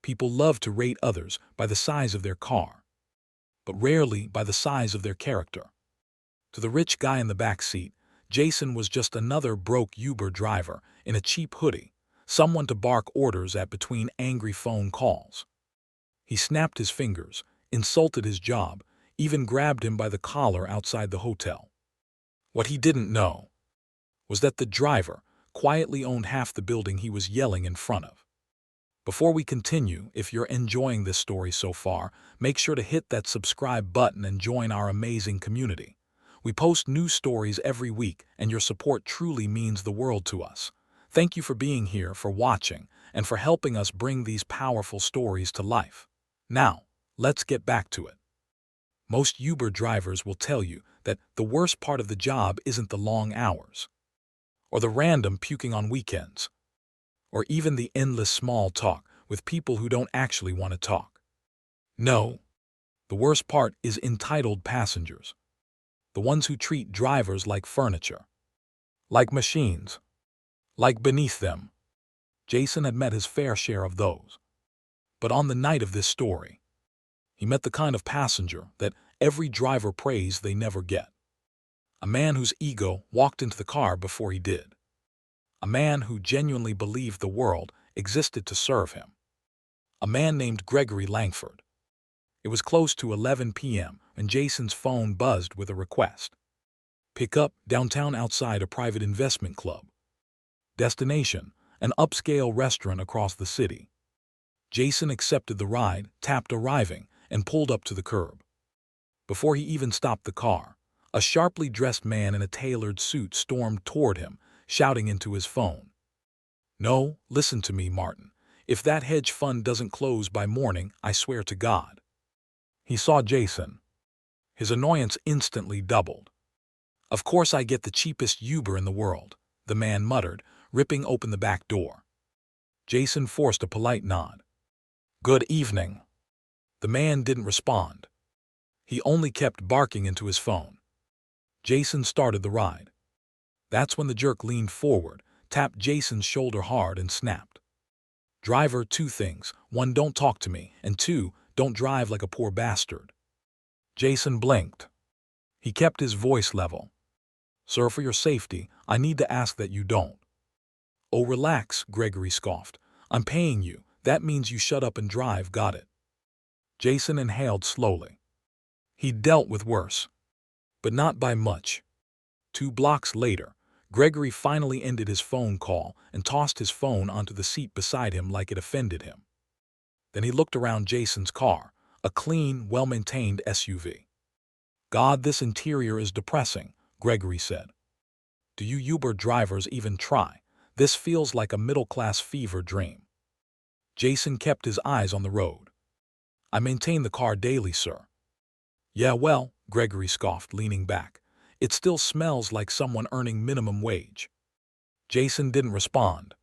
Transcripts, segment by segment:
People love to rate others by the size of their car, but rarely by the size of their character. To the rich guy in the back seat, Jason was just another broke Uber driver in a cheap hoodie, someone to bark orders at between angry phone calls. He snapped his fingers, insulted his job, even grabbed him by the collar outside the hotel. What he didn't know was that the driver quietly owned half the building he was yelling in front of. Before we continue, if you're enjoying this story so far, make sure to hit that subscribe button and join our amazing community. We post new stories every week, and your support truly means the world to us. Thank you for being here, for watching, and for helping us bring these powerful stories to life. Now, let's get back to it. Most Uber drivers will tell you that the worst part of the job isn't the long hours, or the random puking on weekends, or even the endless small talk with people who don't actually want to talk. No, the worst part is entitled passengers. The ones who treat drivers like furniture, like machines, like beneath them. Jason had met his fair share of those. But on the night of this story, he met the kind of passenger that every driver prays they never get. A man whose ego walked into the car before he did. A man who genuinely believed the world existed to serve him. A man named Gregory Langford. It was close to 11 p.m. when Jason's phone buzzed with a request. Pick up, downtown outside a private investment club. Destination, an upscale restaurant across the city. Jason accepted the ride, tapped arriving, and pulled up to the curb. Before he even stopped the car, a sharply dressed man in a tailored suit stormed toward him, shouting into his phone. "No, listen to me, Martin. If that hedge fund doesn't close by morning, I swear to God." He saw Jason. His annoyance instantly doubled. "Of course I get the cheapest Uber in the world," the man muttered, ripping open the back door. Jason forced a polite nod. "Good evening." The man didn't respond. He only kept barking into his phone. Jason started the ride. That's when the jerk leaned forward, tapped Jason's shoulder hard, and snapped. "Driver, two things. One, don't talk to me, and two, don't drive like a poor bastard." Jason blinked. He kept his voice level. "Sir, for your safety, I need to ask that you don't." "Oh, relax," Gregory scoffed. "I'm paying you. That means you shut up and drive, got it?" Jason inhaled slowly. He'd dealt with worse, but not by much. 2 blocks later, Gregory finally ended his phone call and tossed his phone onto the seat beside him like it offended him. Then he looked around Jason's car, a clean, well-maintained SUV. "God, this interior is depressing," Gregory said. "Do you Uber drivers even try? This feels like a middle-class fever dream." Jason kept his eyes on the road. "I maintain the car daily, sir." "Yeah, well," Gregory scoffed, leaning back, "it still smells like someone earning minimum wage." Jason didn't respond.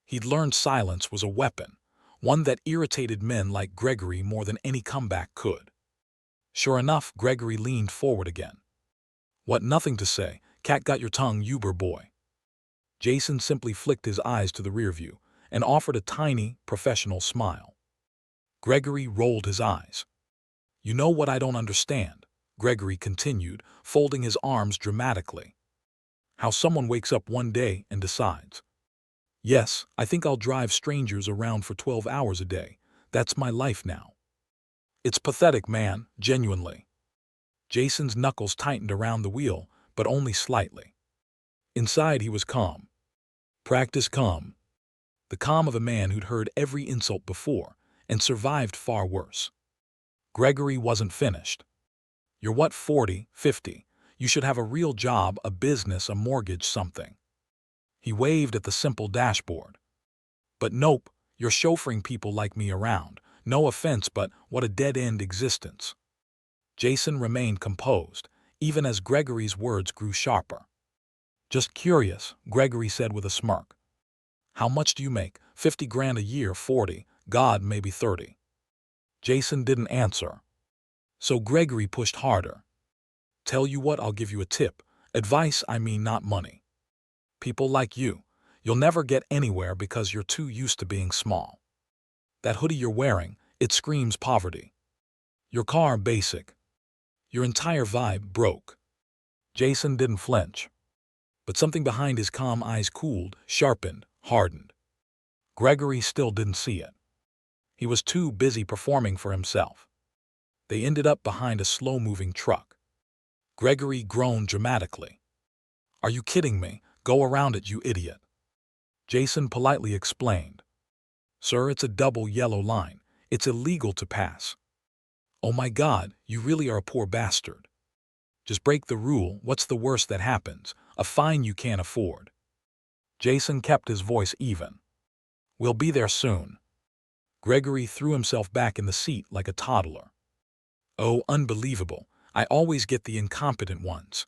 He'd learned silence was a weapon, one that irritated men like Gregory more than any comeback could. Sure enough, Gregory leaned forward again. "What, nothing to say? Cat got your tongue, Uber boy." Jason simply flicked his eyes to the rear view and offered a tiny, professional smile. Gregory rolled his eyes. "You know what I don't understand," Gregory continued, folding his arms dramatically. "How someone wakes up one day and decides, 'Yes, I think I'll drive strangers around for 12 hours a day. That's my life now.' It's pathetic, man, genuinely." Jason's knuckles tightened around the wheel, but only slightly. Inside he was calm. Practice calm. The calm of a man who'd heard every insult before and survived far worse. Gregory wasn't finished. "You're what, 40, 50? You should have a real job, a business, a mortgage, something." He waved at the simple dashboard. "But nope, you're chauffeuring people like me around. No offense, but what a dead-end existence." Jason remained composed, even as Gregory's words grew sharper. "Just curious," Gregory said with a smirk. "How much do you make? 50 grand a year, 40, God, maybe 30. Jason didn't answer. So Gregory pushed harder. "Tell you what, I'll give you a tip. Advice, I mean, not money. People like you, you'll never get anywhere because you're too used to being small. That hoodie you're wearing, it screams poverty. Your car, basic. Your entire vibe, broke. Jason didn't flinch. But something behind his calm eyes cooled, sharpened, hardened. Gregory still didn't see it. He was too busy performing for himself. They ended up behind a slow-moving truck. Gregory groaned dramatically. "Are you kidding me? Go around it, you idiot." Jason politely explained. "Sir, it's a double yellow line. It's illegal to pass." "Oh my God, you really are a poor bastard. Just break the rule. What's the worst that happens? A fine you can't afford." Jason kept his voice even. "We'll be there soon." Gregory threw himself back in the seat like a toddler. "Oh, unbelievable. I always get the incompetent ones."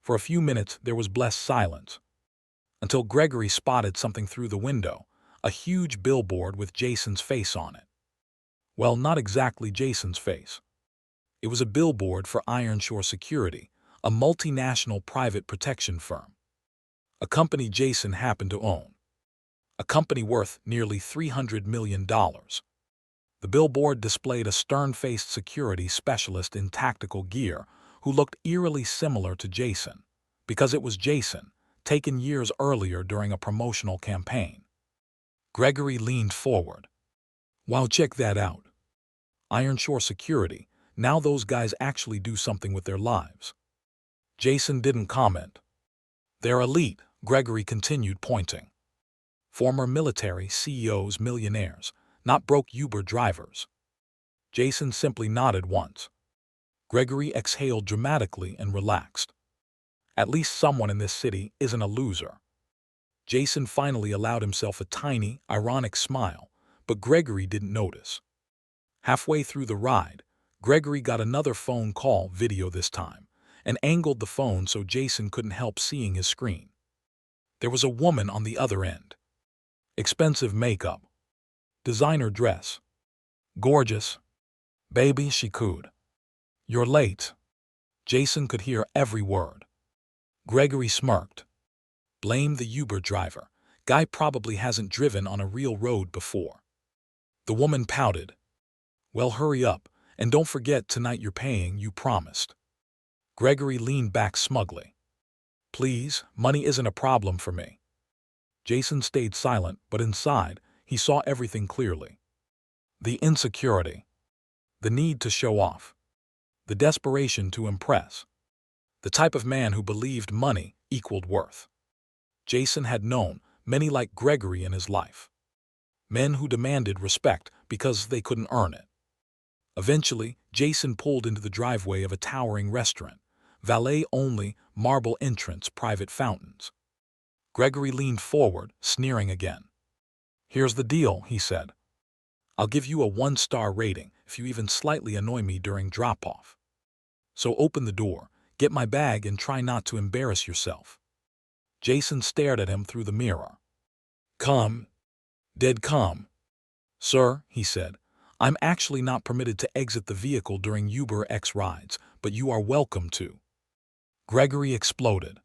For a few minutes there was blessed silence, until Gregory spotted something through the window, a huge billboard with Jason's face on it. Well, not exactly Jason's face. It was a billboard for Ironshore Security, a multinational private protection firm. A company Jason happened to own. A company worth nearly $300 million. The billboard displayed a stern-faced security specialist in tactical gear who looked eerily similar to Jason, because it was Jason, taken years earlier during a promotional campaign. Gregory leaned forward. "Wow, check that out. Ironshore Security. Now those guys actually do something with their lives." Jason didn't comment. "They're elite," Gregory continued, pointing. "Former military, CEOs, millionaires, not broke Uber drivers." Jason simply nodded once. Gregory exhaled dramatically and relaxed. At least someone in this city isn't a loser. Jason finally allowed himself a tiny, ironic smile, but Gregory didn't notice. Halfway through the ride, Gregory got another phone call, video this time, and angled the phone so Jason couldn't help seeing his screen. There was a woman on the other end. Expensive makeup. Designer dress. Gorgeous. "Baby," she cooed. "You're late." Jason could hear every word. Gregory smirked. Blame the Uber driver. Guy probably hasn't driven on a real road before. The woman pouted. "Well, hurry up, and don't forget tonight you're paying, you promised." Gregory leaned back smugly. "Please, money isn't a problem for me." Jason stayed silent, but inside, he saw everything clearly. The insecurity. The need to show off. The desperation to impress. The type of man who believed money equaled worth. Jason had known many like Gregory in his life. Men who demanded respect because they couldn't earn it. Eventually, Jason pulled into the driveway of a towering restaurant. Valet-only, marble entrance, private fountains. Gregory leaned forward, sneering again. "Here's the deal," he said. "I'll give you a 1-star rating if you even slightly annoy me during drop-off. So open the door, get my bag, and try not to embarrass yourself." Jason stared at him through the mirror. "Calm. Dead calm." "Sir," he said, "I'm actually not permitted to exit the vehicle during Uber X rides, but you are welcome to." Gregory exploded.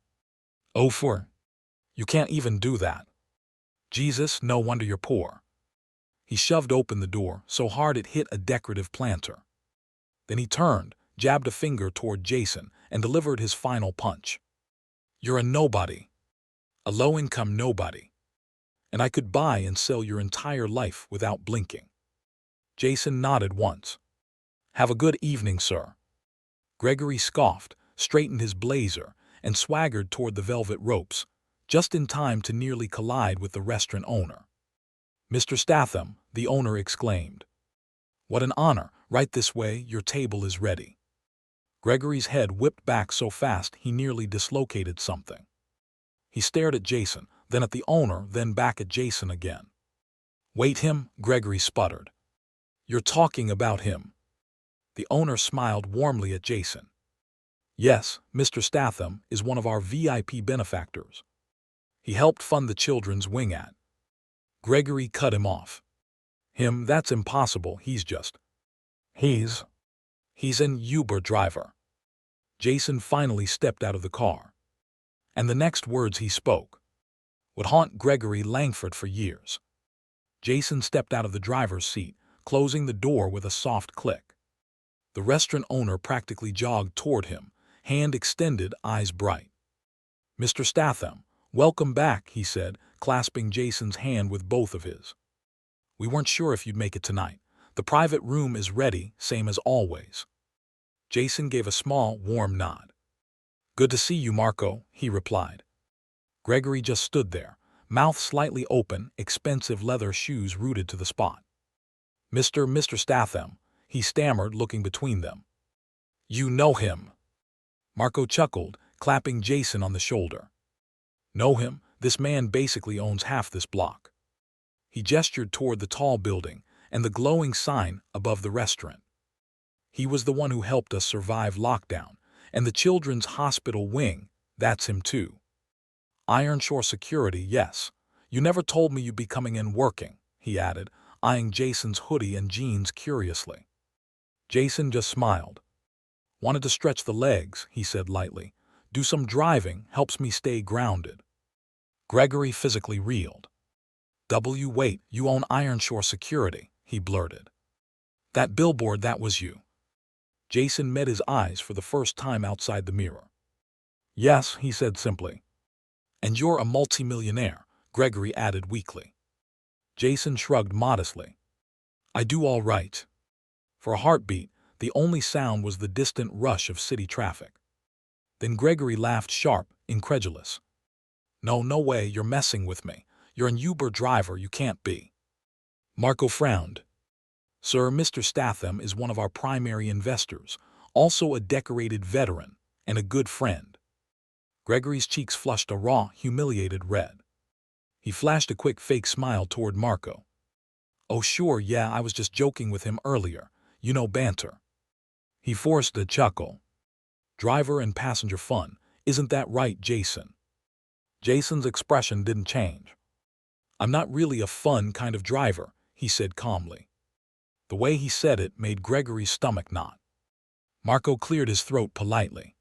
"Oh, you can't even do that. Jesus, no wonder you're poor." He shoved open the door so hard it hit a decorative planter. Then he turned, jabbed a finger toward Jason, and delivered his final punch. "You're a nobody. A low-income nobody. And I could buy and sell your entire life without blinking." Jason nodded once. "Have a good evening, sir." Gregory scoffed, straightened his blazer, and swaggered toward the velvet ropes, just in time to nearly collide with the restaurant owner. "Mr. Statham," the owner exclaimed. "What an honor. Right this way, your table is ready." Gregory's head whipped back so fast he nearly dislocated something. He stared at Jason, then at the owner, then back at Jason again. "Wait, him?" Gregory sputtered. "You're talking about him?" The owner smiled warmly at Jason. "Yes, Mr. Statham is one of our VIP benefactors. He helped fund the children's wing at." Gregory cut him off. "Him, that's impossible. He's an Uber driver." Jason finally stepped out of the car. And the next words he spoke would haunt Gregory Langford for years. Jason stepped out of the driver's seat, closing the door with a soft click. The restaurant owner practically jogged toward him, hand extended, eyes bright. "Mr. Statham, welcome back," he said, clasping Jason's hand with both of his. "We weren't sure if you'd make it tonight. The private room is ready, same as always." Jason gave a small, warm nod. "Good to see you, Marco," he replied. Gregory just stood there, mouth slightly open, expensive leather shoes rooted to the spot. Mr. Statham," he stammered, looking between them. "You know him?" Marco chuckled, clapping Jason on the shoulder. "Know him? This man basically owns half this block." He gestured toward the tall building and the glowing sign above the restaurant. "He was the one who helped us survive lockdown, and the children's hospital wing, that's him too." "Ironshore Security, yes. You never told me you'd be coming in working," he added, eyeing Jason's hoodie and jeans curiously. Jason just smiled. "Wanted to stretch the legs," he said lightly. "Do some driving, helps me stay grounded." Gregory physically reeled. Wait, you own Ironshore Security," he blurted. "That billboard, that was you." Jason met his eyes for the first time outside the mirror. "Yes," he said simply. "And you're a multi-millionaire," Gregory added weakly. Jason shrugged modestly. "I do all right." For a heartbeat, the only sound was the distant rush of city traffic. Then Gregory laughed sharp, incredulous. No way, you're messing with me. You're an Uber driver, you can't be." Marco frowned. "Sir, Mr. Statham is one of our primary investors, also a decorated veteran, and a good friend." Gregory's cheeks flushed a raw, humiliated red. He flashed a quick fake smile toward Marco. "Oh sure, yeah, I was just joking with him earlier. You know, banter." He forced a chuckle. "Driver and passenger fun, isn't that right, Jason?" Jason's expression didn't change. "I'm not really a fun kind of driver," he said calmly. The way he said it made Gregory's stomach knot. Marco cleared his throat politely.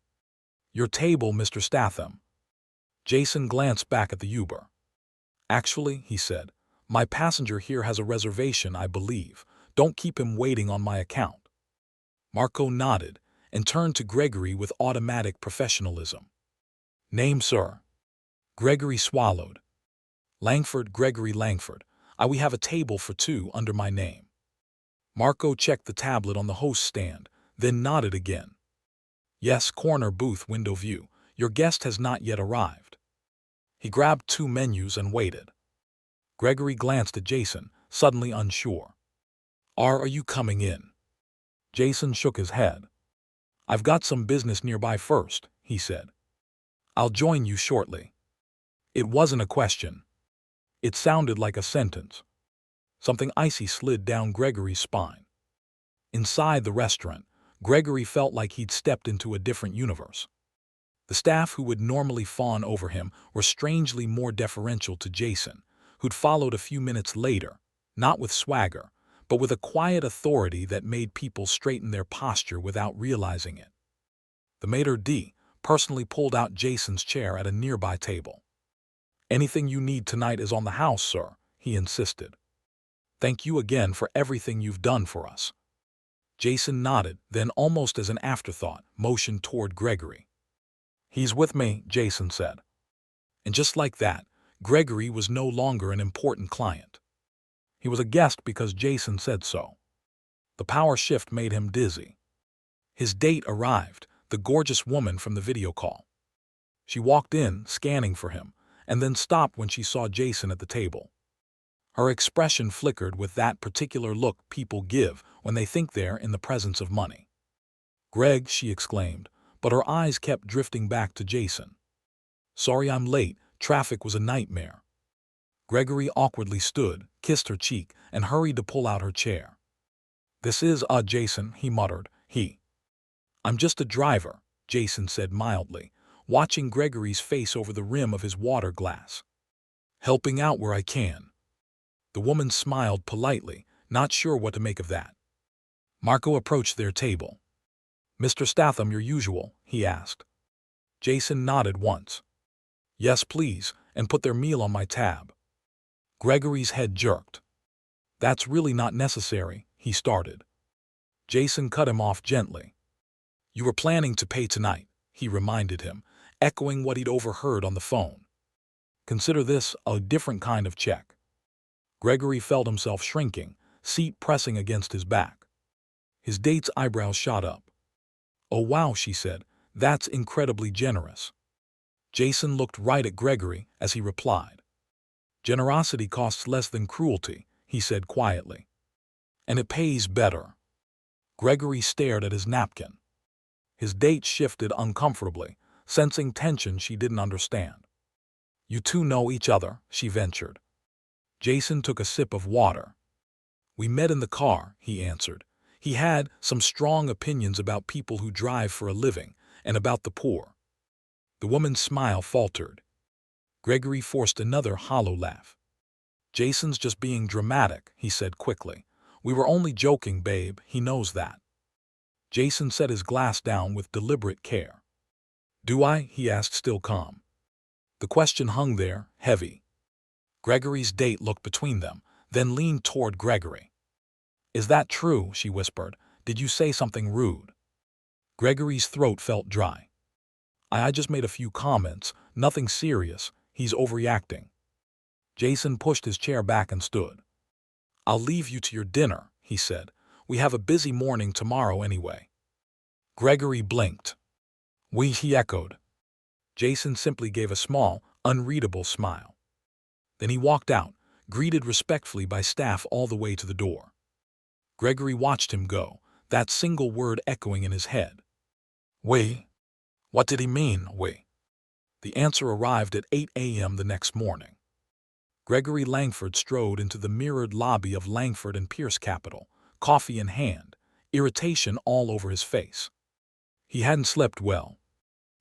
"Your table, Mr. Statham." Jason glanced back at the Uber. "Actually," he said, "my passenger here has a reservation, I believe. Don't keep him waiting on my account." Marco nodded and turned to Gregory with automatic professionalism. "Name, sir?" Gregory swallowed. "Langford, Gregory Langford. We have a table for two under my name." Marco checked the tablet on the host stand, then nodded again. "Yes, corner booth, window view. Your guest has not yet arrived." He grabbed two menus and waited. Gregory glanced at Jason, suddenly unsure. Are you coming in?" Jason shook his head. "I've got some business nearby first," he said. "I'll join you shortly." It wasn't a question. It sounded like a sentence. Something icy slid down Gregory's spine. Inside the restaurant, Gregory felt like he'd stepped into a different universe. The staff who would normally fawn over him were strangely more deferential to Jason, who'd followed a few minutes later, not with swagger, but with a quiet authority that made people straighten their posture without realizing it. The maitre d' personally pulled out Jason's chair at a nearby table. "Anything you need tonight is on the house, sir," he insisted. "Thank you again for everything you've done for us." Jason nodded, then almost as an afterthought, motioned toward Gregory. "He's with me," Jason said. And just like that, Gregory was no longer an important client. He was a guest because Jason said so. The power shift made him dizzy. His date arrived, the gorgeous woman from the video call. She walked in, scanning for him, and then stopped when she saw Jason at the table. Her expression flickered with that particular look people give when they think they're in the presence of money. "Greg," she exclaimed, but her eyes kept drifting back to Jason. "Sorry I'm late, traffic was a nightmare." Gregory awkwardly stood, kissed her cheek, and hurried to pull out her chair. "This is, Jason," he muttered. "I'm just a driver," Jason said mildly, watching Gregory's face over the rim of his water glass. "Helping out where I can." The woman smiled politely, not sure what to make of that. Marco approached their table. "Mr. Statham, your usual?" he asked. Jason nodded once. "Yes, please, and put their meal on my tab." Gregory's head jerked. That's really not necessary, he started. Jason cut him off gently. You were planning to pay tonight, he reminded him, echoing what he'd overheard on the phone. Consider this a different kind of check. Gregory felt himself shrinking, seat pressing against his back. His date's eyebrows shot up. Oh wow, she said, that's incredibly generous. Jason looked right at Gregory as he replied. Generosity costs less than cruelty, he said quietly. And it pays better. Gregory stared at his napkin. His date shifted uncomfortably, sensing tension she didn't understand. You two know each other, she ventured. Jason took a sip of water. We met in the car, he answered. He had some strong opinions about people who drive for a living and about the poor. The woman's smile faltered. Gregory forced another hollow laugh. Jason's just being dramatic, he said quickly. We were only joking, babe, he knows that. Jason set his glass down with deliberate care. Do I? He asked, still calm. The question hung there, heavy. Gregory's date looked between them, then leaned toward Gregory. Is that true? She whispered. Did you say something rude? Gregory's throat felt dry. I just made a few comments, nothing serious. He's overreacting. Jason pushed his chair back and stood. I'll leave you to your dinner, he said. We have a busy morning tomorrow anyway. Gregory blinked. We, he echoed. Jason simply gave a small, unreadable smile. Then he walked out, greeted respectfully by staff all the way to the door. Gregory watched him go, that single word echoing in his head. We? What did he mean, we? The answer arrived at 8 a.m. the next morning. Gregory Langford strode into the mirrored lobby of Langford and Pierce Capital, coffee in hand, irritation all over his face. He hadn't slept well.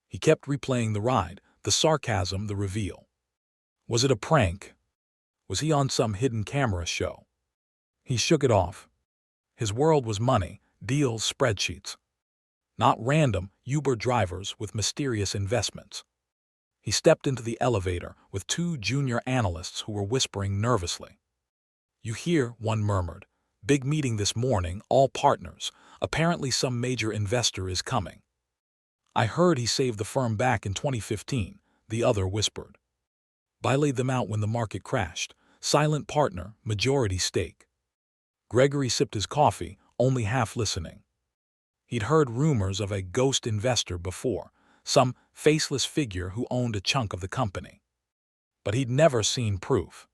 He kept replaying the ride, the sarcasm, the reveal. Was it a prank? Was he on some hidden camera show? He shook it off. His world was money, deals, spreadsheets. Not random Uber drivers with mysterious investments. He stepped into the elevator with two junior analysts who were whispering nervously. You hear, one murmured. Big meeting this morning, all partners. Apparently some major investor is coming. I heard he saved the firm back in 2015, the other whispered. Buy laid them out when the market crashed. Silent partner, majority stake. Gregory sipped his coffee, only half listening. He'd heard rumors of a ghost investor before, some faceless figure who owned a chunk of the company. But he'd never seen proof.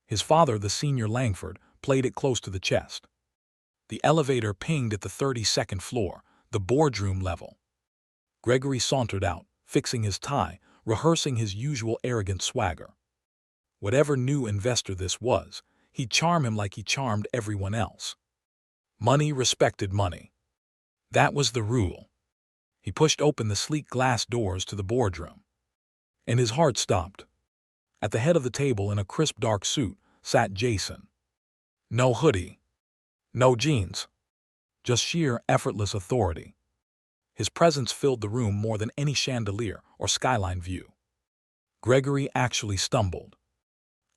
His father, the senior Langford, played it close to the chest. The elevator pinged at the 32nd floor, the boardroom level. Gregory sauntered out, fixing his tie, rehearsing his usual arrogant swagger. Whatever new investor this was, he'd charm him like he charmed everyone else. Money respected money. That was the rule. He pushed open the sleek glass doors to the boardroom. And his heart stopped. At the head of the table in a crisp dark suit sat Jason. No hoodie. No jeans. Just sheer, effortless authority. His presence filled the room more than any chandelier or skyline view. Gregory actually stumbled.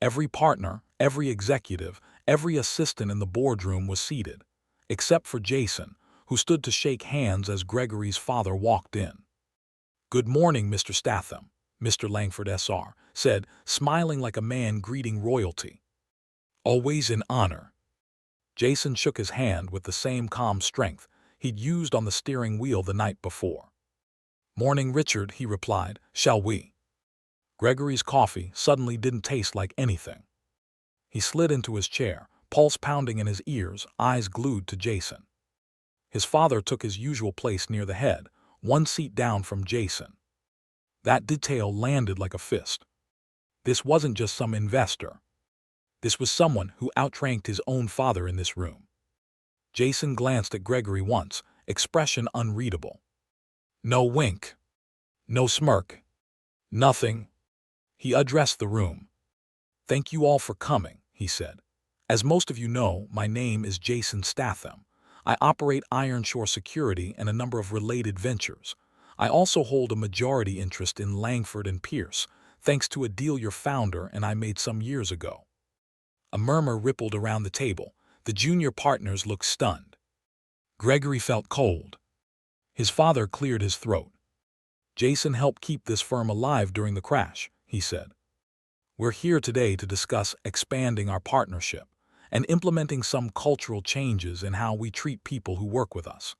Every partner, every executive, every assistant in the boardroom was seated, except for Jason, who stood to shake hands as Gregory's father walked in. Good morning, Mr. Statham, Mr. Langford S.R. said, smiling like a man greeting royalty. Always in honor. Jason shook his hand with the same calm strength he'd used on the steering wheel the night before. Morning, Richard, he replied. Shall we? Gregory's coffee suddenly didn't taste like anything. He slid into his chair, pulse pounding in his ears, eyes glued to Jason. His father took his usual place near the head, one seat down from Jason. That detail landed like a fist. This wasn't just some investor. This was someone who outranked his own father in this room. Jason glanced at Gregory once, expression unreadable. No wink. No smirk. Nothing. He addressed the room. Thank you all for coming, he said. As most of you know, my name is Jasonstatham. I operate Ironshore Security and a number of related ventures. I also hold a majority interest in Langford and Pierce, thanks to a deal your founder and I made some years ago. A murmur rippled around the table. The junior partners looked stunned. Gregory felt cold. His father cleared his throat. Jason helped keep this firm alive during the crash, he said. We're here today to discuss expanding our partnership and implementing some cultural changes in how we treat people who work with us.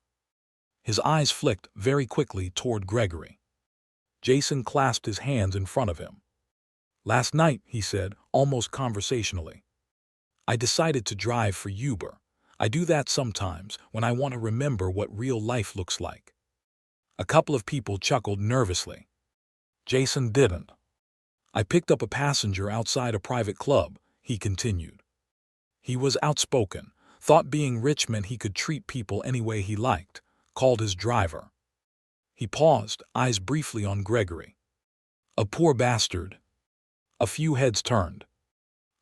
His eyes flicked very quickly toward Gregory. Jason clasped his hands in front of him. Last night, he said, almost conversationally, I decided to drive for Uber. I do that sometimes when I want to remember what real life looks like. A couple of people chuckled nervously. Jason didn't. I picked up a passenger outside a private club, he continued. He was outspoken, thought being rich meant he could treat people any way he liked, called his driver. He paused, eyes briefly on Gregory. A poor bastard. A few heads turned.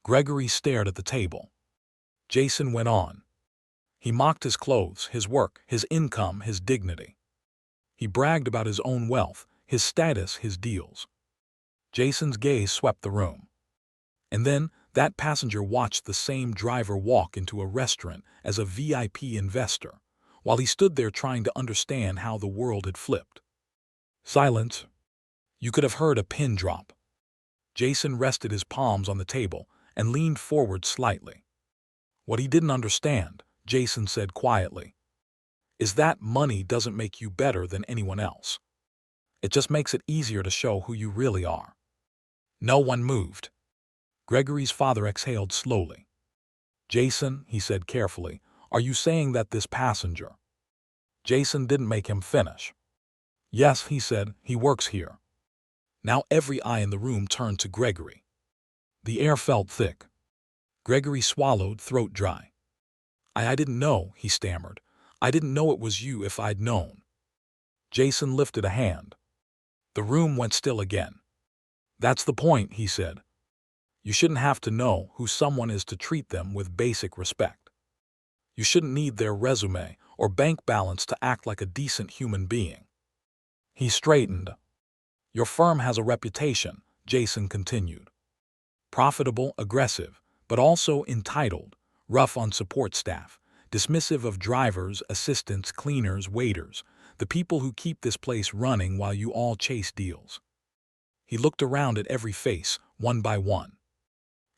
Gregory stared at the table. Jason went on. He mocked his clothes, his work, his income, his dignity. He bragged about his own wealth, his status, his deals. Jason's gaze swept the room. And then that passenger watched the same driver walk into a restaurant as a VIP investor, while he stood there trying to understand how the world had flipped. Silence. You could have heard a pin drop. Jason rested his palms on the table and leaned forward slightly. What he didn't understand, Jason said quietly, is that money doesn't make you better than anyone else. It just makes it easier to show who you really are. No one moved. Gregory's father exhaled slowly. Jason, he said carefully, are you saying that this passenger? Jason didn't make him finish. Yes, he said, he works here. Now every eye in the room turned to Gregory. The air felt thick. Gregory swallowed, throat dry. I didn't know, he stammered. I didn't know it was you if I'd known. Jason lifted a hand. The room went still again. That's the point, he said. You shouldn't have to know who someone is to treat them with basic respect. You shouldn't need their resume or bank balance to act like a decent human being. He straightened. Your firm has a reputation, Jason continued. Profitable, aggressive, but also entitled, rough on support staff, dismissive of drivers, assistants, cleaners, waiters, the people who keep this place running while you all chase deals. He looked around at every face, one by one.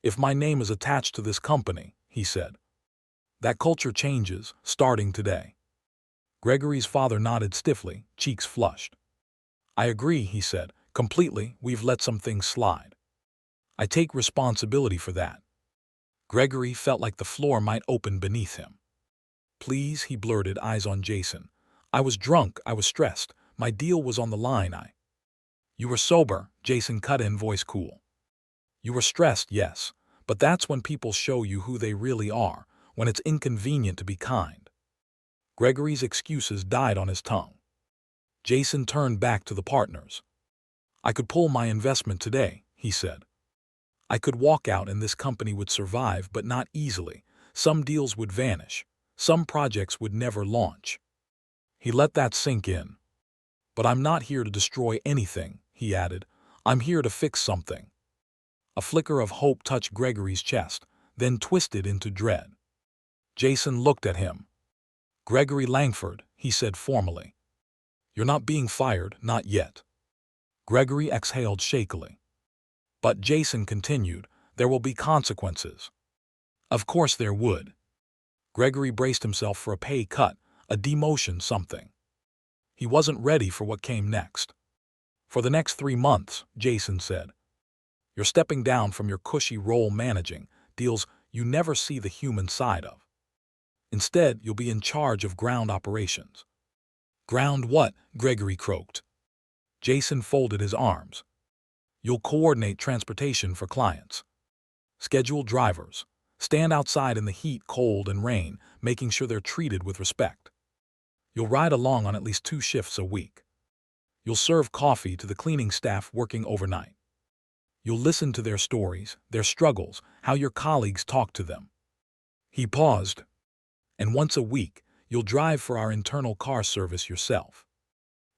If my name is attached to this company, he said, that culture changes, starting today. Gregory's father nodded stiffly, cheeks flushed. I agree, he said, completely. We've let some things slide. I take responsibility for that. Gregory felt like the floor might open beneath him. Please, he blurted, eyes on Jason. I was drunk, I was stressed, my deal was on the line, You were sober, Jason cut in, voice cool. You were stressed, yes, but that's when people show you who they really are, when it's inconvenient to be kind. Gregory's excuses died on his tongue. Jason turned back to the partners. I could pull my investment today, he said. I could walk out and this company would survive, but not easily. Some deals would vanish. Some projects would never launch. He let that sink in. But I'm not here to destroy anything, he added. I'm here to fix something. A flicker of hope touched Gregory's chest, then twisted into dread. Jason looked at him. Gregory Langford, he said formally. You're not being fired, not yet. Gregory exhaled shakily. But Jason continued, there will be consequences. Of course there would. Gregory braced himself for a pay cut, a demotion, something. He wasn't ready for what came next. For the next 3 months, Jason said, you're stepping down from your cushy role managing deals you never see the human side of. Instead, you'll be in charge of ground operations. Ground what? Gregory croaked. Jason folded his arms. You'll coordinate transportation for clients. Schedule drivers. Stand outside in the heat, cold, and rain, making sure they're treated with respect. You'll ride along on at least 2 shifts a week. You'll serve coffee to the cleaning staff working overnight. You'll listen to their stories, their struggles, how your colleagues talk to them. He paused. And once a week, you'll drive for our internal car service yourself.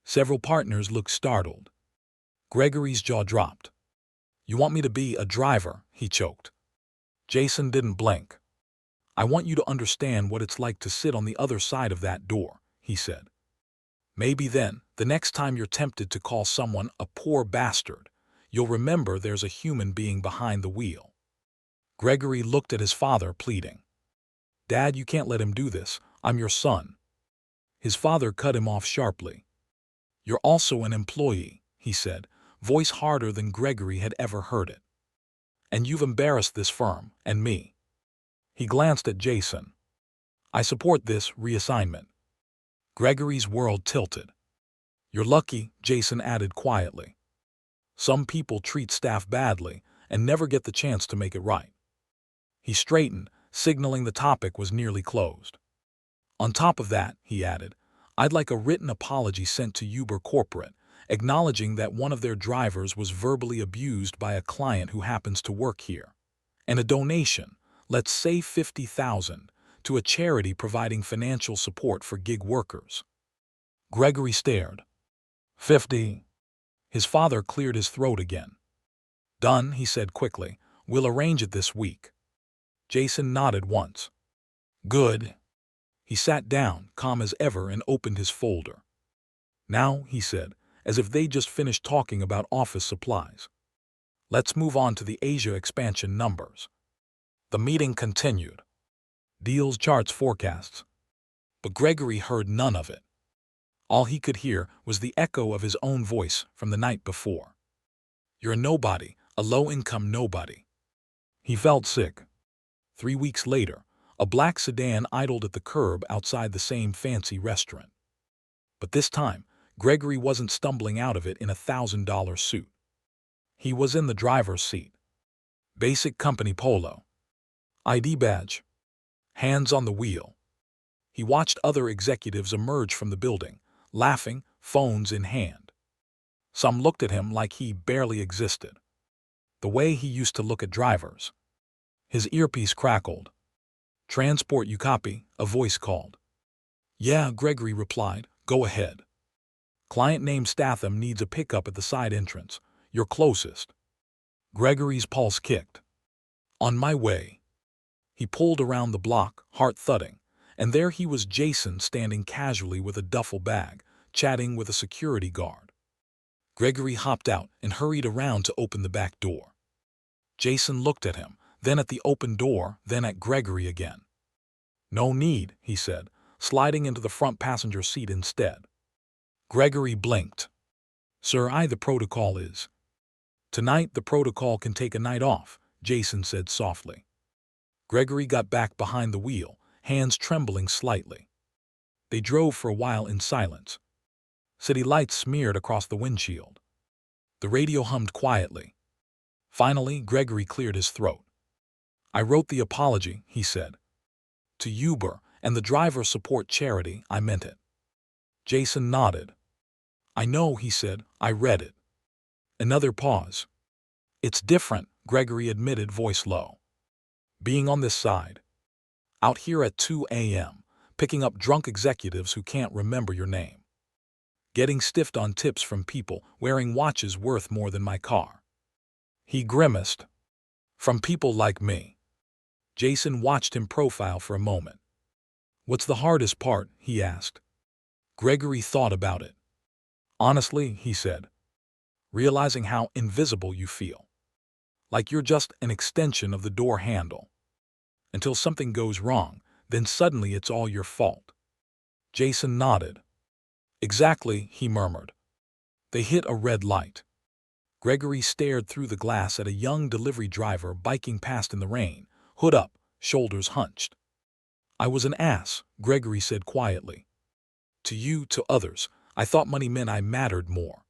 Several partners looked startled. Gregory's jaw dropped. You want me to be a driver? He choked. Jason didn't blink. "I want you to understand what it's like to sit on the other side of that door," he said. "Maybe then, the next time you're tempted to call someone a poor bastard, you'll remember there's a human being behind the wheel." Gregory looked at his father, pleading. "Dad, you can't let him do this. I'm your son." His father cut him off sharply. "You're also an employee," he said, voice harder than Gregory had ever heard it. "And you've embarrassed this firm, and me." He glanced at Jason. "I support this reassignment." Gregory's world tilted. "You're lucky," Jason added quietly. "Some people treat staff badly and never get the chance to make it right." He straightened, signaling the topic was nearly closed. "On top of that," he added, "I'd like a written apology sent to Uber Corporate, acknowledging that one of their drivers was verbally abused by a client who happens to work here. And a donation, let's say $50,000, to a charity providing financial support for gig workers." Gregory stared. 50. His father cleared his throat again. "Done," he said quickly. "We'll arrange it this week." Jason nodded once. "Good." He sat down, calm as ever, and opened his folder. "Now," he said, as if they'd just finished talking about office supplies, "let's move on to the Asia expansion numbers." The meeting continued. Deals, charts, forecasts. But Gregory heard none of it. All he could hear was the echo of his own voice from the night before. "You're a nobody, a low-income nobody." He felt sick. 3 weeks later, a black sedan idled at the curb outside the same fancy restaurant. But this time, Gregory wasn't stumbling out of it in a $1,000 suit. He was in the driver's seat. Basic company polo. ID badge. Hands on the wheel. He watched other executives emerge from the building, laughing, phones in hand. Some looked at him like he barely existed. The way he used to look at drivers. His earpiece crackled. "Transport, you copy?" a voice called. "Yeah," Gregory replied. "Go ahead." "Client named Statham needs a pickup at the side entrance. You're closest." Gregory's pulse kicked. "On my way." He pulled around the block, heart thudding, and there he was, Jason, standing casually with a duffel bag, chatting with a security guard. Gregory hopped out and hurried around to open the back door. Jason looked at him, then at the open door, then at Gregory again. "No need," he said, sliding into the front passenger seat instead. Gregory blinked. "Sir, the protocol is." "Tonight the protocol can take a night off," Jason said softly. Gregory got back behind the wheel, hands trembling slightly. They drove for a while in silence. City lights smeared across the windshield. The radio hummed quietly. Finally, Gregory cleared his throat. "I wrote the apology," he said. "To Uber and the driver support charity, I meant it." Jason nodded. "I know," he said. "I read it." Another pause. "It's different," Gregory admitted, voice low. "Being on this side. Out here at 2 a.m., picking up drunk executives who can't remember your name. Getting stiffed on tips from people wearing watches worth more than my car." He grimaced. "From people like me." Jason watched him profile for a moment. "What's the hardest part?" he asked. Gregory thought about it. "Honestly," he said, "realizing how invisible you feel. Like you're just an extension of the door handle. Until something goes wrong, then suddenly it's all your fault." Jason nodded. "Exactly," he murmured. They hit a red light. Gregory stared through the glass at a young delivery driver biking past in the rain, hood up, shoulders hunched. "I was an ass," Gregory said quietly. "To you, to others, I thought money meant I mattered more."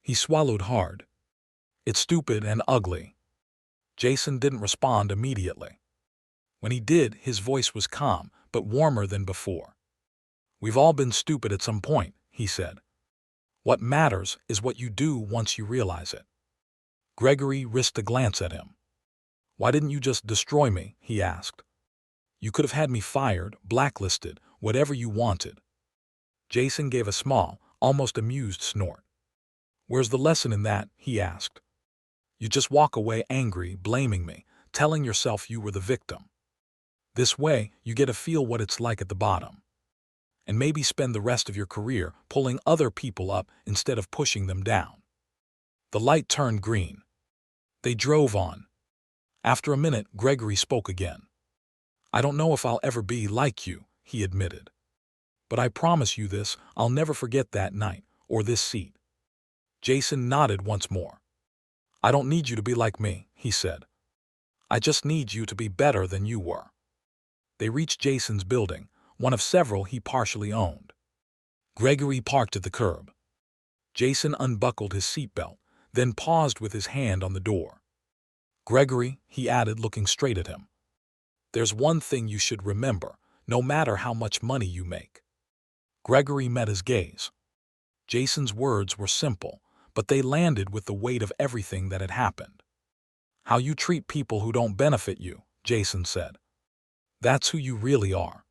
He swallowed hard. "It's stupid and ugly." Jason didn't respond immediately. When he did, his voice was calm, but warmer than before. "We've all been stupid at some point," he said. "What matters is what you do once you realize it." Gregory risked a glance at him. "Why didn't you just destroy me?" he asked. "You could have had me fired, blacklisted, whatever you wanted." Jason gave a small, almost amused snort. "Where's the lesson in that?" he asked. "You just walk away angry, blaming me, telling yourself you were the victim. This way, you get to feel what it's like at the bottom, and maybe spend the rest of your career pulling other people up instead of pushing them down. The light turned green. They drove on. After a minute, Gregory spoke again. "I don't know if I'll ever be like you," he admitted. "But I promise you this, I'll never forget that night, or this seat." Jason nodded once more. "I don't need you to be like me," he said. "I just need you to be better than you were." They reached Jason's building, one of several he partially owned. Gregory parked at the curb. Jason unbuckled his seatbelt, then paused with his hand on the door. "Gregory," he added, looking straight at him, "there's one thing you should remember, no matter how much money you make." Gregory met his gaze. Jason's words were simple, but they landed with the weight of everything that had happened. "How you treat people who don't benefit you," Jason said. "That's who you really are."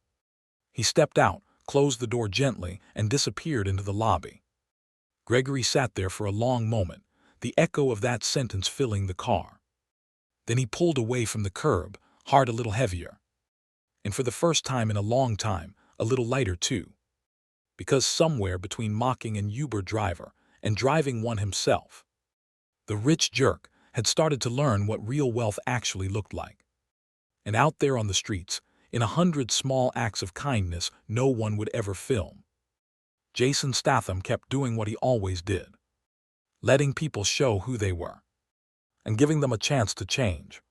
He stepped out, closed the door gently, and disappeared into the lobby. Gregory sat there for a long moment, the echo of that sentence filling the car. Then he pulled away from the curb, heart a little heavier. And for the first time in a long time, a little lighter too. Because somewhere between mocking an Uber driver and driving one himself, the rich jerk had started to learn what real wealth actually looked like. And out there on the streets, in 100 small acts of kindness no one would ever film, Jasonstatham kept doing what he always did, letting people show who they were, and giving them a chance to change.